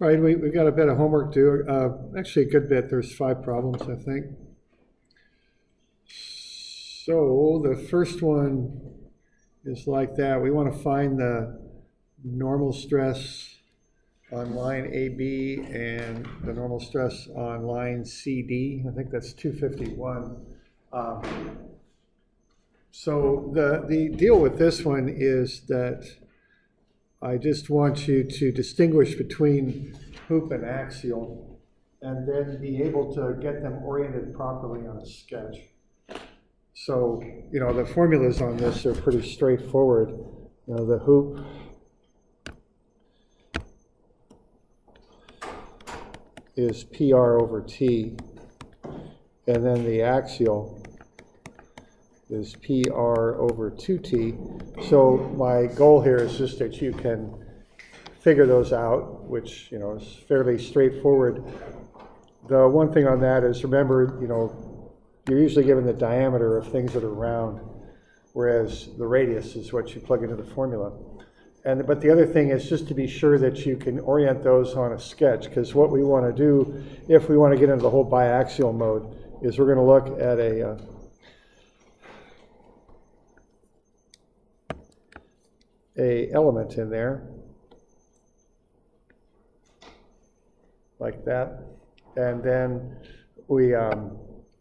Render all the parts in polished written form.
All right, we've got a bit of homework to do. Actually, a good bit. There's 5 problems, I think. So the first one is like that. We want to find the normal stress on line AB and the normal stress on line CD. I think that's 251. So the deal with this one is that I just want you to distinguish between hoop and axial and then be able to get them oriented properly on a sketch. So, the formulas on this are pretty straightforward. The hoop is PR over T, and then the axial is PR over 2T. So my goal here is just that you can figure those out, which is fairly straightforward. The one thing on that is, remember, you're usually given the diameter of things that are round, whereas the radius is what you plug into the formula. But the other thing is just to be sure that you can orient those on a sketch, because what we want to do, if we want to get into the whole biaxial mode, is we're going to look at a element in there, like that, and then we're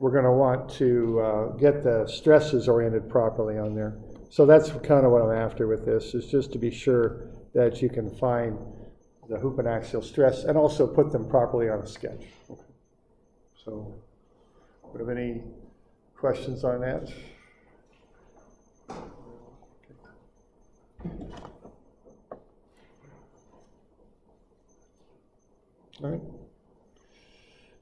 going to want to get the stresses oriented properly on there. So that's kind of what I'm after with this, is just to be sure that you can find the hoop and axial stress and also put them properly on a sketch. Okay. So, do you have any questions on that? All right.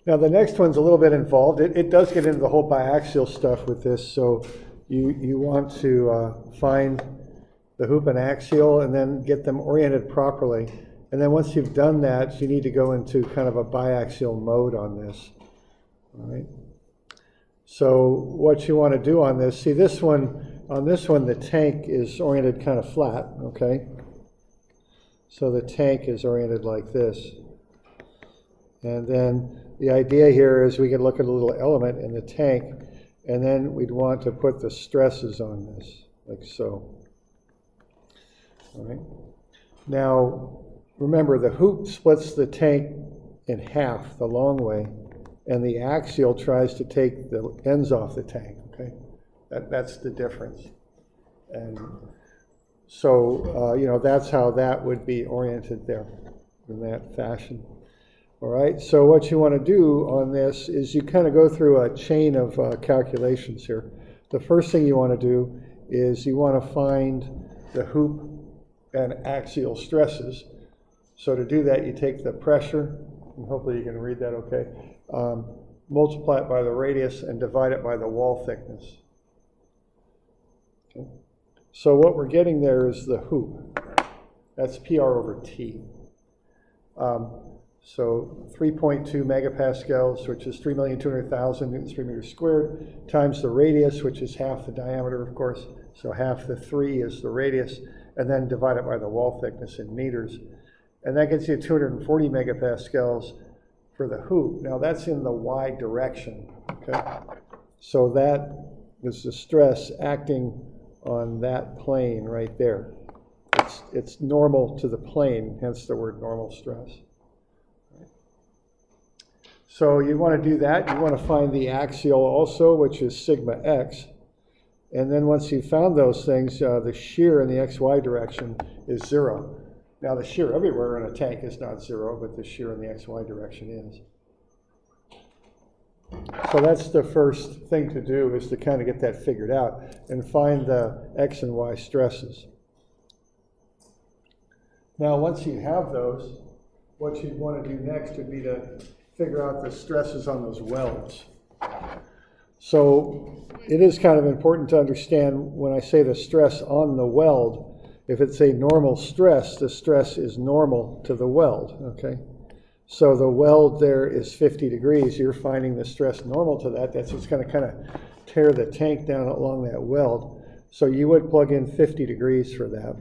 Now the next one's a little bit involved. It does get into the whole biaxial stuff with this, so you want to find the hoop and axial and then get them oriented properly. And then once you've done that, you need to go into kind of a biaxial mode on this. All right. So what you want to do on this, see this one, on this one the tank is oriented kind of flat, okay? So the tank is oriented like this. And then the idea here is we can look at a little element in the tank, and then we'd want to put the stresses on this, like so. All right. Now, remember, the hoop splits the tank in half the long way, and the axial tries to take the ends off the tank, okay? That's the difference. And so, that's how that would be oriented there, in that fashion. All right, so what you want to do on this is you kind of go through a chain of calculations here. The first thing you want to do is you want to find the hoop and axial stresses. So to do that, you take the pressure, and hopefully you can read that okay, multiply it by the radius and divide it by the wall thickness. Okay. So what we're getting there is the hoop. That's PR over T. So 3.2 megapascals, which is 3,200,000 newtons per meter squared, times the radius, which is half the diameter, of course. So half the 3 is the radius, and then divide it by the wall thickness in meters. And that gets you 240 megapascals for the hoop. Now that's in the y direction, okay? So that is the stress acting on that plane right there. It's normal to the plane, hence the word normal stress. So you want to do that. You want to find the axial also, which is sigma x. And then once you've found those things, the shear in the xy direction is 0. Now the shear everywhere in a tank is not 0, but the shear in the xy direction is. So that's the first thing to do, is to kind of get that figured out and find the x and y stresses. Now once you have those, what you'd want to do next would be to figure out the stresses on those welds. So it is kind of important to understand when I say the stress on the weld, if it's a normal stress, the stress is normal to the weld, okay? So the weld there is 50 degrees. You're finding the stress normal to that. That's what's going to kind of tear the tank down along that weld. So you would plug in 50 degrees for that.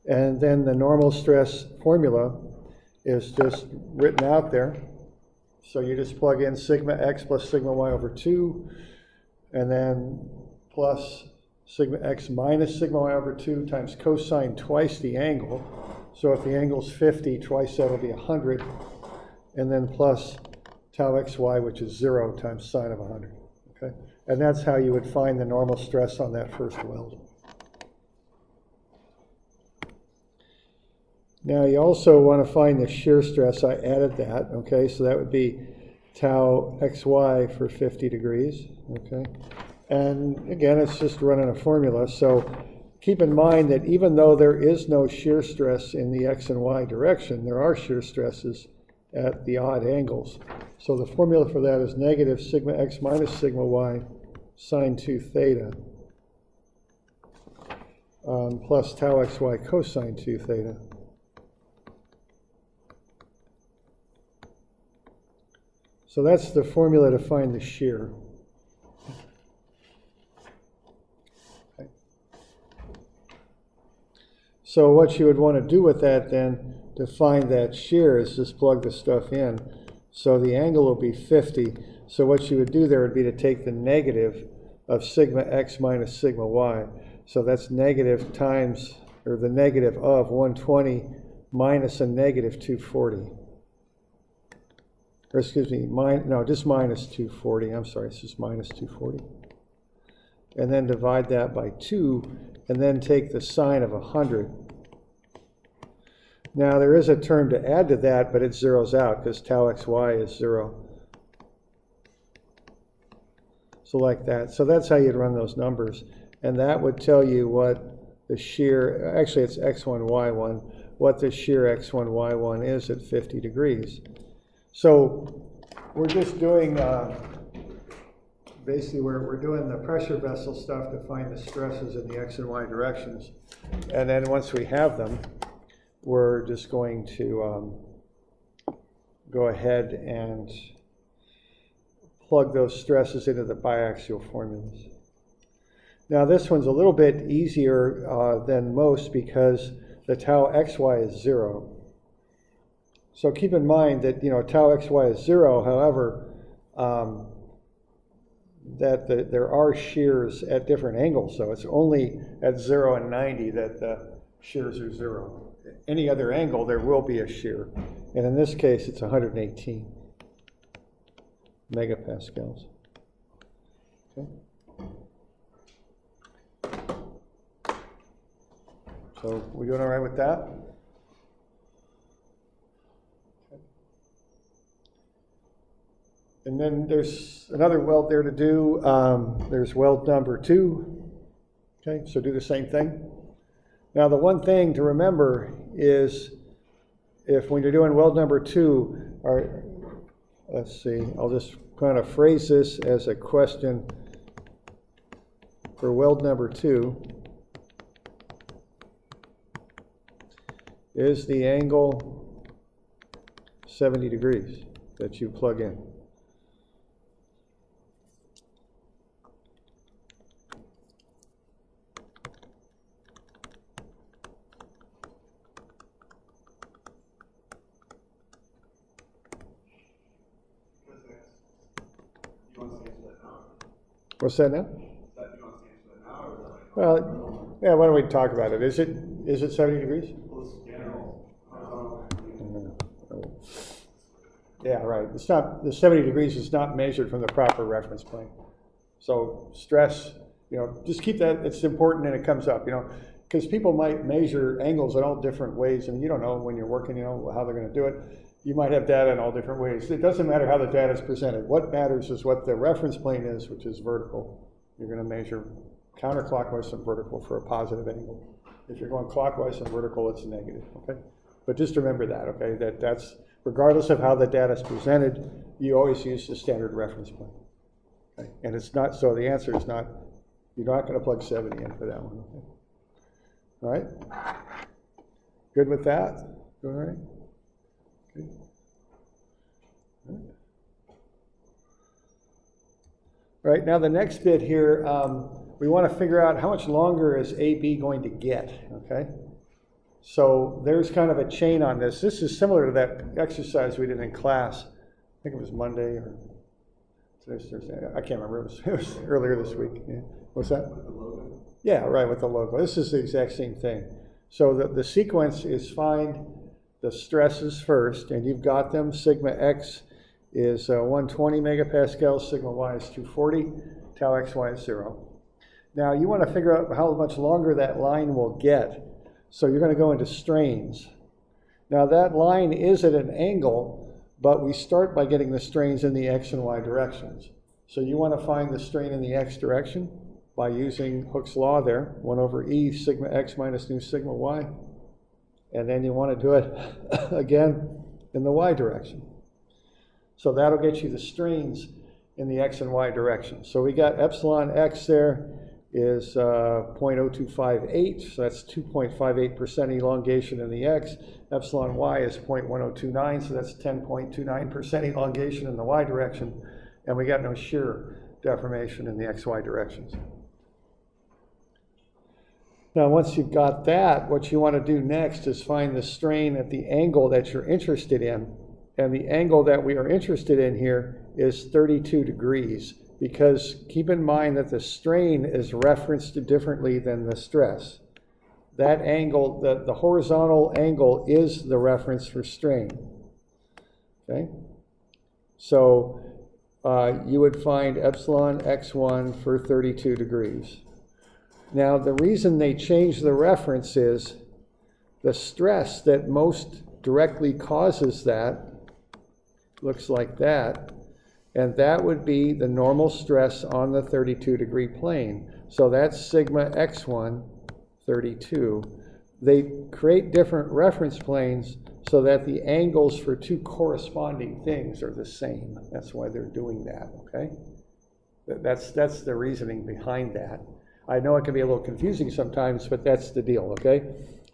And then the normal stress formula is just written out there. So you just plug in sigma x plus sigma y over 2, and then plus sigma x minus sigma y over 2 times cosine twice the angle. So if the angle's 50, twice that will be 100, and then plus tau xy, which is 0 times sine of 100. Okay? And that's how you would find the normal stress on that first weld. Now you also want to find the shear stress. I added that, okay? So that would be tau xy for 50 degrees, okay? And again, it's just running a formula. So keep in mind that even though there is no shear stress in the x and y direction, there are shear stresses at the odd angles. So the formula for that is negative sigma x minus sigma y sine 2 theta plus tau xy cosine 2 theta. So that's the formula to find the shear. Okay. So what you would want to do with that then to find that shear is just plug the stuff in. So the angle will be 50. So what you would do there would be to take the negative of sigma x minus sigma y. So that's negative times, or the negative of 120 minus a negative 240. Or excuse me, just minus 240. I'm sorry, it's just minus 240. And then divide that by 2, and then take the sine of 100. Now there is a term to add to that, but it zeroes out because tau xy is 0. So like that. So that's how you'd run those numbers. And that would tell you what the shear, actually it's x1, y1, what the shear x1, y1 is at 50 degrees. So we're just doing, basically we're doing the pressure vessel stuff to find the stresses in the x and y directions. And then once we have them, we're just going to go ahead and plug those stresses into the biaxial formulas. Now this one's a little bit easier than most because the tau xy is 0. So keep in mind that, tau xy is 0, however, that there are shears at different angles. So it's only at 0 and 90 that the shears are 0. Any other angle, there will be a shear. And in this case, it's 118 megapascals. Okay. So we doing all right with that? And then there's another weld there to do. There's weld number 2. Okay, so do the same thing. Now the one thing to remember is if when you're doing weld number 2, let's see, I'll just kind of phrase this as a question for weld number 2. Is the angle 70 degrees that you plug in? What's that now? Well, yeah, why don't we talk about it? Is it 70 degrees? Yeah, right. It's not, the 70 degrees is not measured from the proper reference plane. So stress, just keep that, it's important and it comes up, because people might measure angles in all different ways and you don't know when you're working, how they're going to do it. You might have data in all different ways. It doesn't matter how the data is presented. What matters is what the reference plane is, which is vertical. You're going to measure counterclockwise and vertical for a positive angle. If you're going clockwise and vertical, it's negative, okay? But just remember that, okay? That's, regardless of how the data is presented, you always use the standard reference plane. Okay? And it's not, so the answer is not, you're not going to plug 70 in for that one, okay? All right? Good with that? All right? Okay. All right, now the next bit here, we want to figure out how much longer is AB going to get, okay? So there's kind of a chain on this. This is similar to that exercise we did in class. I think it was Monday or today's Thursday. I can't remember. It was earlier this week. Yeah. What's that? With the logo? Yeah, right, with the logo. This is the exact same thing. So the sequence is find the stresses first, and you've got them. Sigma x is 120 megapascals, sigma y is 240, tau xy is 0. Now you want to figure out how much longer that line will get. So you're going to go into strains. Now that line is at an angle, but we start by getting the strains in the x and y directions. So you want to find the strain in the x direction by using Hooke's law there, 1 over e sigma x minus nu sigma y. And then you want to do it again in the y direction. So that'll get you the strains in the x and y direction. So we got epsilon x there is 0.0258, so that's 2.58% elongation in the x. Epsilon y is 0.1029, so that's 10.29% elongation in the y direction. And we got no shear deformation in the xy directions. Now, once you've got that, what you want to do next is find the strain at the angle that you're interested in. And the angle that we are interested in here is 32 degrees, because keep in mind that the strain is referenced differently than the stress. That angle, the horizontal angle is the reference for strain. Okay? So you would find epsilon x1 for 32 degrees. Now, the reason they change the reference is the stress that most directly causes that looks like that, and that would be the normal stress on the 32-degree plane. So that's sigma x1, 32. They create different reference planes so that the angles for two corresponding things are the same. That's why they're doing that, okay? That's the reasoning behind that. I know it can be a little confusing sometimes, but that's the deal, okay?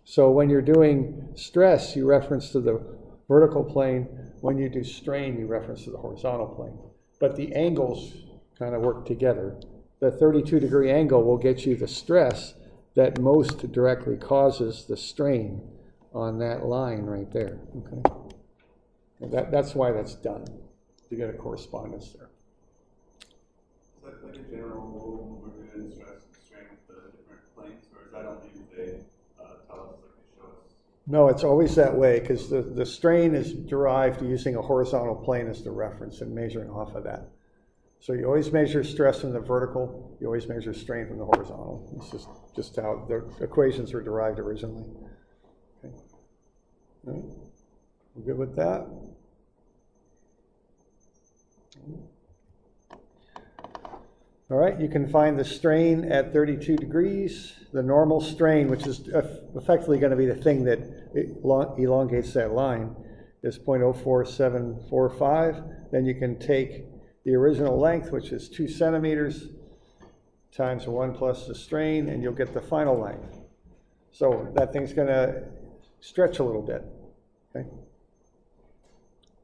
So when you're doing stress, you reference to the vertical plane. When you do strain, you reference to the horizontal plane. But the angles kind of work together. The 32-degree angle will get you the stress that most directly causes the strain on that line right there, okay? And that's why that's done, to get a correspondence there. Is that like a general rule when we're doing stress and strain with the different planes, or is that only if they tell us, like they show us? No, it's always that way, because the strain is derived using a horizontal plane as the reference and measuring off of that. So you always measure stress from the vertical, you always measure strain from the horizontal. It's just how the equations were derived originally. Okay. All right. We're good with that? All right, you can find the strain at 32 degrees. The normal strain, which is effectively going to be the thing that elongates that line, is 0.04745. Then you can take the original length, which is 2 centimeters, times 1 plus the strain, and you'll get the final length. So that thing's going to stretch a little bit, okay?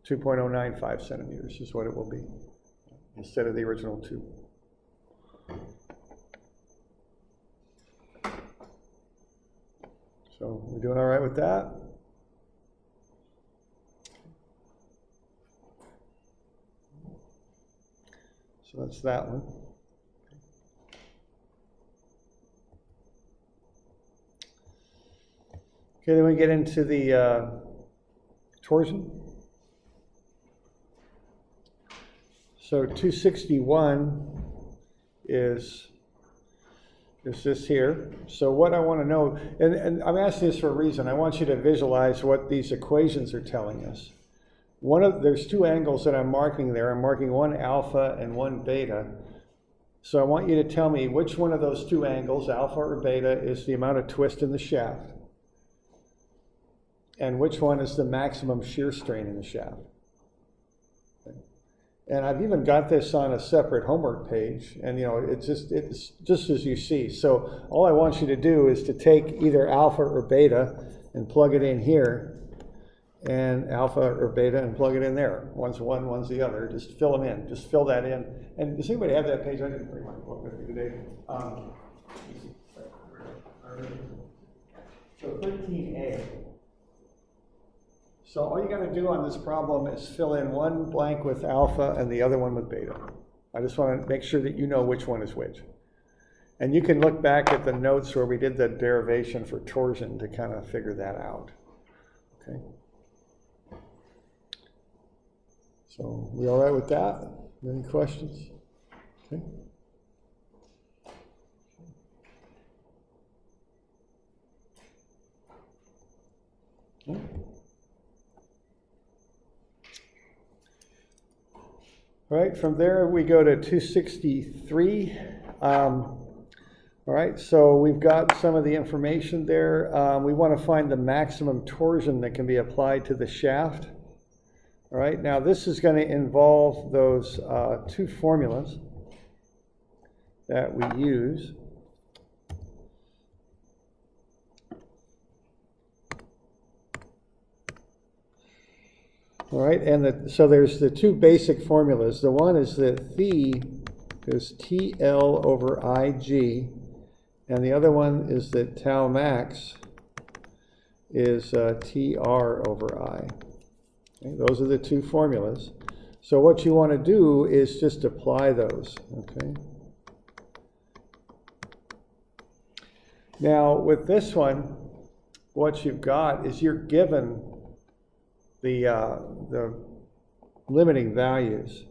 2.095 centimeters is what it will be, instead of the original 2. So we're doing all right with that? So that's that one. Okay, then we get into the torsion. So 261 is this here. So what I want to know, and I'm asking this for a reason. I want you to visualize what these equations are telling us. There's two angles that I'm marking there. I'm marking one alpha and one beta. So I want you to tell me which one of those two angles, alpha or beta, is the amount of twist in the shaft, and which one is the maximum shear strain in the shaft. Okay. And I've even got this on a separate homework page, and it's just as you see. So all I want you to do is to take either alpha or beta and plug it in here, and alpha or beta and plug it in there. One's one, one's the other. Just fill them in. Just fill that in. And does anybody have that page? I didn't bring my book with me today. So 13A. So all you got to do on this problem is fill in one blank with alpha and the other one with beta. I just want to make sure that you know which one is which. And you can look back at the notes where we did the derivation for torsion to kind of figure that out. Okay. So we all right with that? Any questions? Okay. Okay. All right, from there we go to 263. All right, so we've got some of the information there. We want to find the maximum torsion that can be applied to the shaft. All right, now this is going to involve those two formulas that we use. All right, and so there's the two basic formulas. The one is that phi is TL over IG, and the other one is that tau max is TR over I. Okay, those are the two formulas. So what you want to do is just apply those. Okay. Now with this one, what you've got is you're given the limiting values.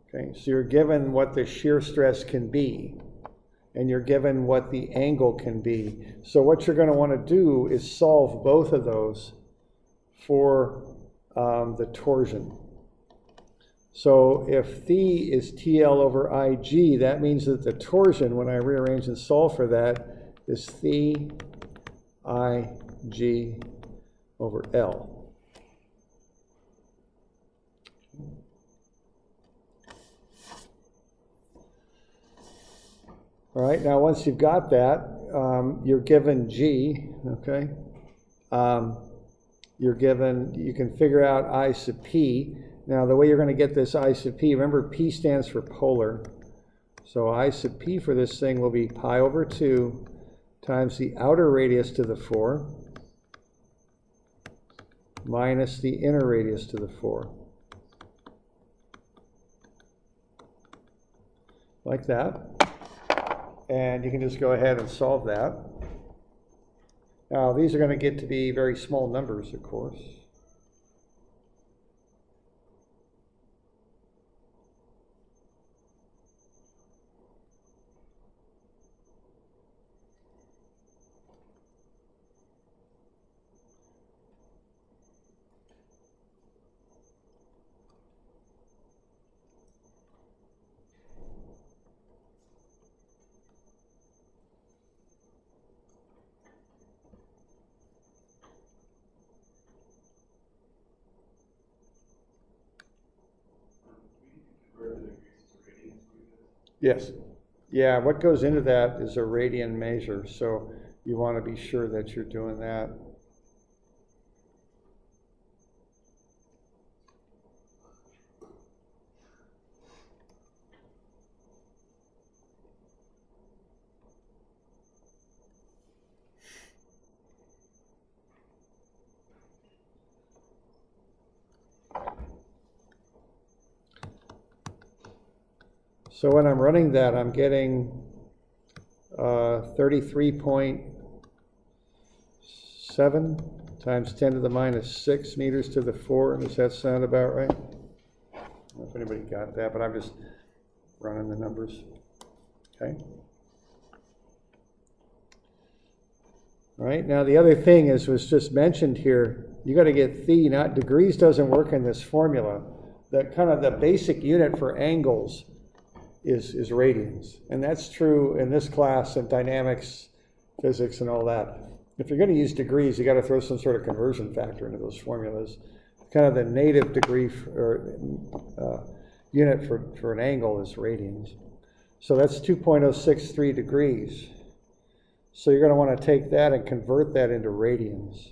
Okay, so you're given what the shear stress can be, and you're given what the angle can be. So what you're going to want to do is solve both of those for the torsion. So if phi is TL over IG, that means that the torsion, when I rearrange and solve for that, is phi IG over L. All right, now once you've got that, you're given G, okay? You can figure out I sub P. Now the way you're going to get this I sub P, remember P stands for polar. So I sub P for this thing will be pi over 2 times the outer radius to the 4 minus the inner radius to the 4. Like that. And you can just go ahead and solve that. Now, these are going to get to be very small numbers, of course. Yes. Yeah, what goes into that is a radian measure, so you want to be sure that you're doing that. So when I'm running that, I'm getting 33.7 times 10 to the minus 6 meters to the 4. Does that sound about right? I don't know if anybody got that, but I'm just running the numbers. Okay. All right, now the other thing is, was just mentioned here, you got to get phi, not degrees doesn't work in this formula. That kind of the basic unit for angles is radians. And that's true in this class and dynamics, physics, and all that. If you're going to use degrees, you got to throw some sort of conversion factor into those formulas. Kind of the native degree unit for an angle is radians. So that's 2.063 degrees. So you're going to want to take that and convert that into radians.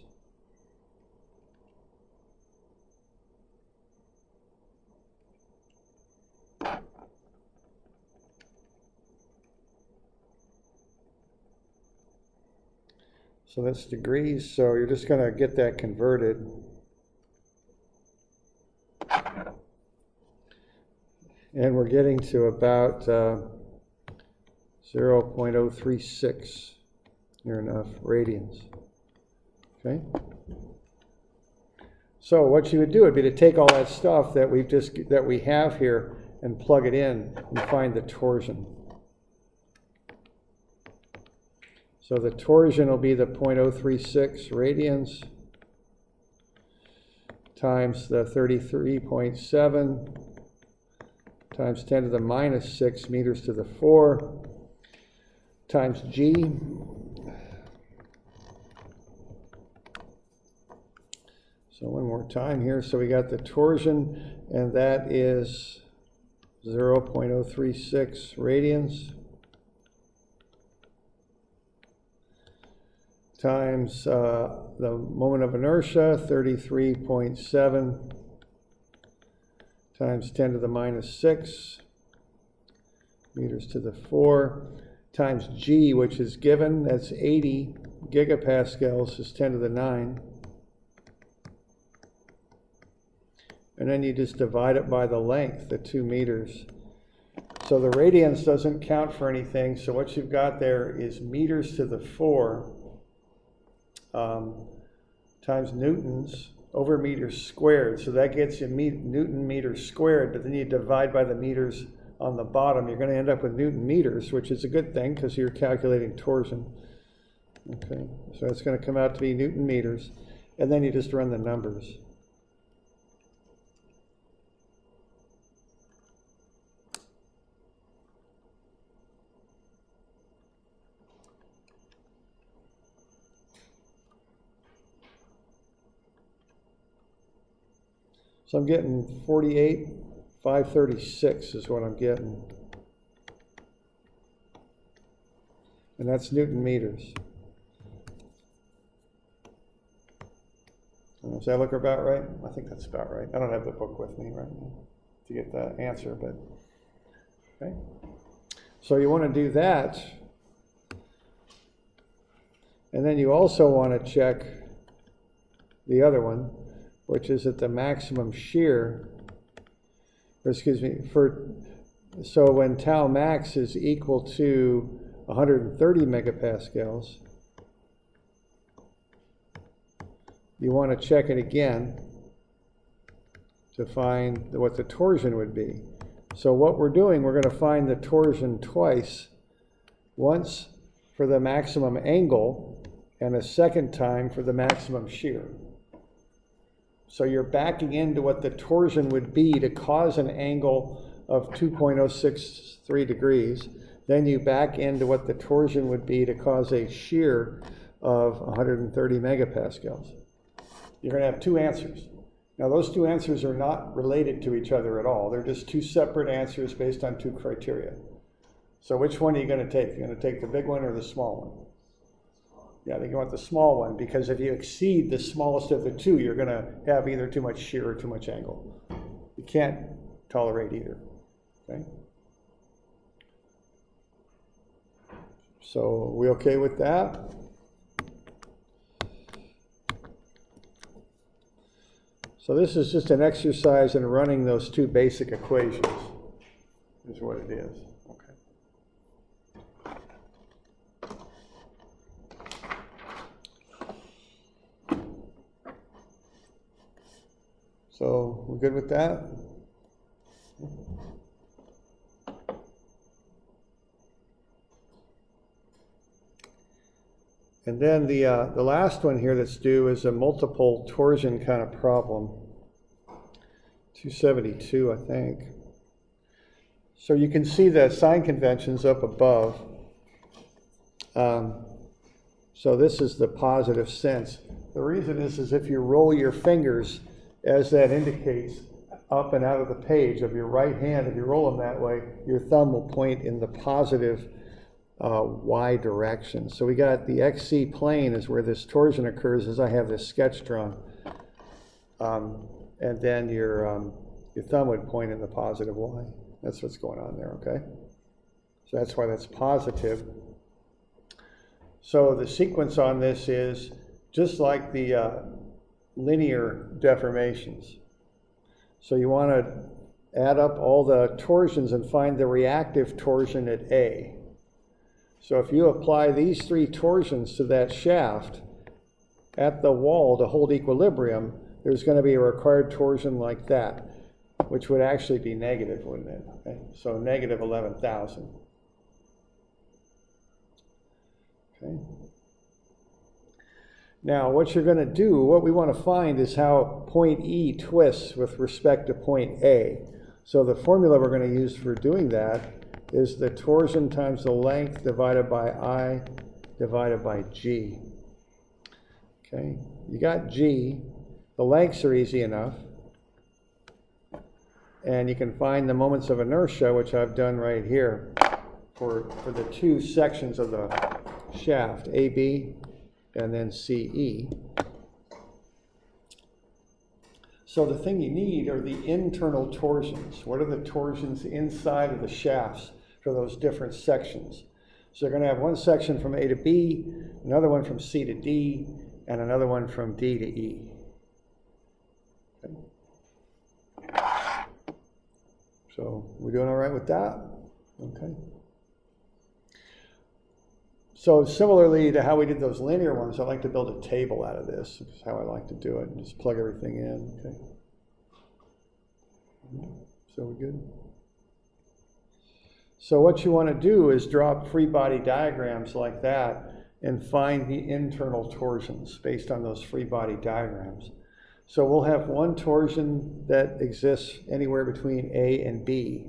So that's degrees, so you're just going to get that converted. And we're getting to about 0.036, near enough, radians. Okay? So what you would do would be to take all that stuff that we have here and plug it in and find the torsion. So the torsion will be the 0.036 radians times the 33.7 times 10 to the minus 6 meters to the 4 times G. So one more time here. So we got the torsion, and that is 0.036 radians times the moment of inertia, 33.7 times 10 to the minus 6 meters to the 4 times G, which is given, that's 80 gigapascals, is 10 to the 9. And then you just divide it by the length, the 2 meters. So the radians doesn't count for anything, so what you've got there is meters to the 4 times newtons over meters squared. So that gets you Newton meters squared, but then you divide by the meters on the bottom. You're going to end up with Newton meters, which is a good thing because you're calculating torsion. Okay, so it's going to come out to be Newton meters, and then you just run the numbers. So I'm getting 48,536 is what I'm getting. And that's Newton meters. Does that look about right? I think that's about right. I don't have the book with me right now to get the answer, but okay. So you want to do that. And then you also want to check the other one, which is at the maximum shear, so when tau max is equal to 130 megapascals, you want to check it again to find what the torsion would be. So what we're doing, we're going to find the torsion twice, once for the maximum angle and a second time for the maximum shear. So you're backing into what the torsion would be to cause an angle of 2.063 degrees. Then you back into what the torsion would be to cause a shear of 130 megapascals. You're going to have two answers. Now those two answers are not related to each other at all. They're just two separate answers based on two criteria. So which one are you going to take? You're going to take the big one or the small one? Yeah, I think you want the small one, because if you exceed the smallest of the two, you're going to have either too much shear or too much angle. You can't tolerate either. Okay? So, we okay with that? So this is just an exercise in running those two basic equations, is what it is. So we're good with that? And then the last one here that's due is a multiple torsion kind of problem. 272, I think. So you can see the sign conventions up above. So this is the positive sense. The reason is if you roll your fingers, as that indicates, up and out of the page of your right hand, if you roll them that way, your thumb will point in the positive y direction. So we got the XC plane is where this torsion occurs, as I have this sketch drawn. And then your thumb would point in the positive y. That's what's going on there, okay? So that's why that's positive. So the sequence on this is just like the linear deformations. So you want to add up all the torsions and find the reactive torsion at A. So if you apply these 3 torsions to that shaft at the wall to hold equilibrium, there's going to be a required torsion like that, which would actually be negative, wouldn't it? Okay. So negative 11,000. Okay. Now, what you're going to do, what we want to find is how point E twists with respect to point A. So the formula we're going to use for doing that is the torsion times the length divided by I divided by G. Okay, you got G. The lengths are easy enough. And you can find the moments of inertia, which I've done right here for the 2 sections of the shaft, AB and then CE. So the thing you need are the internal torsions. What are the torsions inside of the shafts for those different sections? So you're going to have one section from A to B, another one from C to D, and another one from D to E. Okay. So we're doing all right with that? Okay. So similarly to how we did those linear ones, I like to build a table out of this. This is how I like to do it, and just plug everything in. Okay. So we're good. So what you want to do is draw free body diagrams like that and find the internal torsions based on those free body diagrams. So we'll have one torsion that exists anywhere between A and B.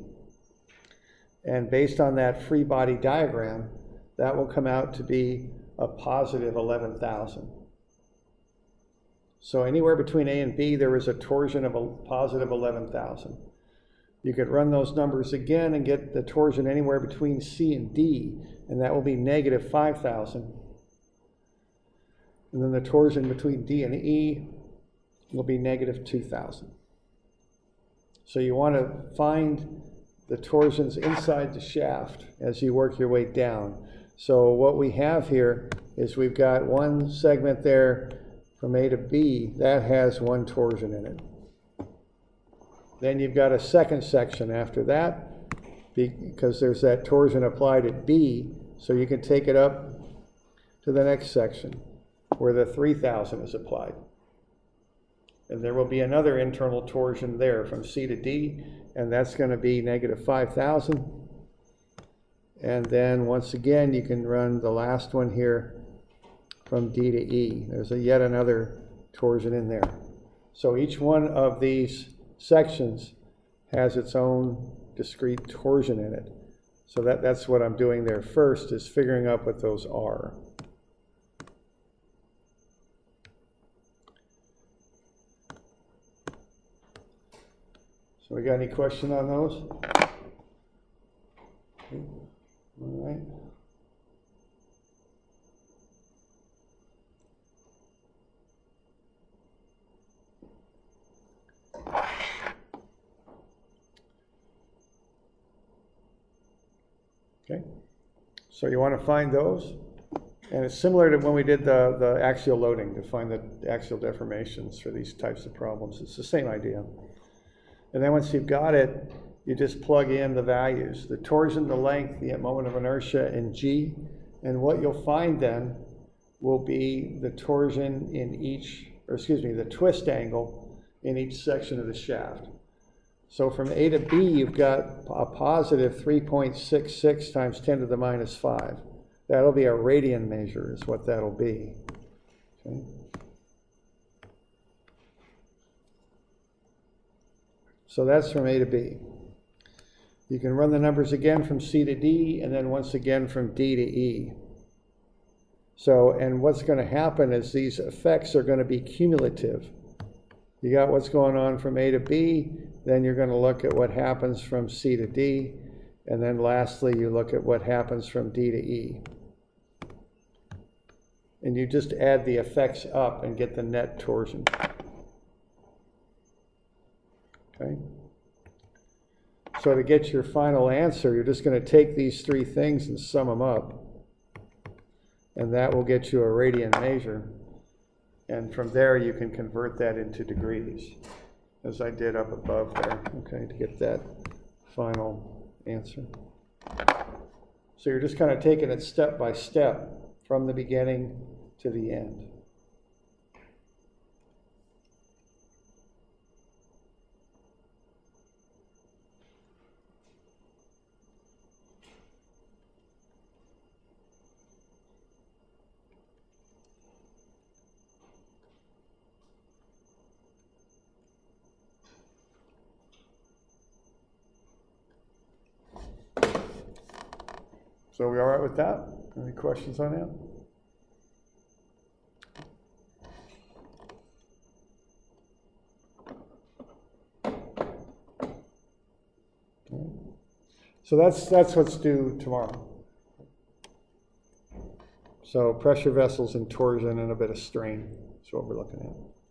And based on that free body diagram, that will come out to be a positive 11,000. So anywhere between A and B, there is a torsion of a positive 11,000. You could run those numbers again and get the torsion anywhere between C and D, and that will be negative 5,000. And then the torsion between D and E will be negative 2,000. So you want to find the torsions inside the shaft as you work your way down. So what we have here is we've got one segment there from A to B that has one torsion in it. Then you've got a second section after that because there's that torsion applied at B, so you can take it up to the next section where the 3,000 is applied. And there will be another internal torsion there from C to D, and that's going to be negative 5,000. And then once again, you can run the last one here from D to E. There's yet another torsion in there. So each one of these sections has its own discrete torsion in it. So that's what I'm doing there first, is figuring out what those are. So we got any question on those? Okay. All right. Okay, so you want to find those, and it's similar to when we did the axial loading to find the axial deformations for these types of problems. It's the same idea. And then once you've got it, you just plug in the values, the torsion, the length, the moment of inertia, and G, and what you'll find then will be the torsion in each, or excuse me, the twist angle in each section of the shaft. So from A to B, you've got a positive 3.66 times 10 to the minus 5. That'll be a radian measure is what that'll be. Okay. So that's from A to B. You can run the numbers again from C to D, and then once again from D to E. So, and what's going to happen is these effects are going to be cumulative. You got what's going on from A to B, then you're going to look at what happens from C to D, and then lastly you look at what happens from D to E. And you just add the effects up and get the net torsion. Okay? So to get your final answer, you're just going to take these three things and sum them up. And that will get you a radian measure. And from there, you can convert that into degrees, as I did up above there, okay, to get that final answer. So you're just kind of taking it step by step from the beginning to the end. So we all right with that? Any questions on that? So that's what's due tomorrow. So pressure vessels and torsion and a bit of strain is what we're looking at.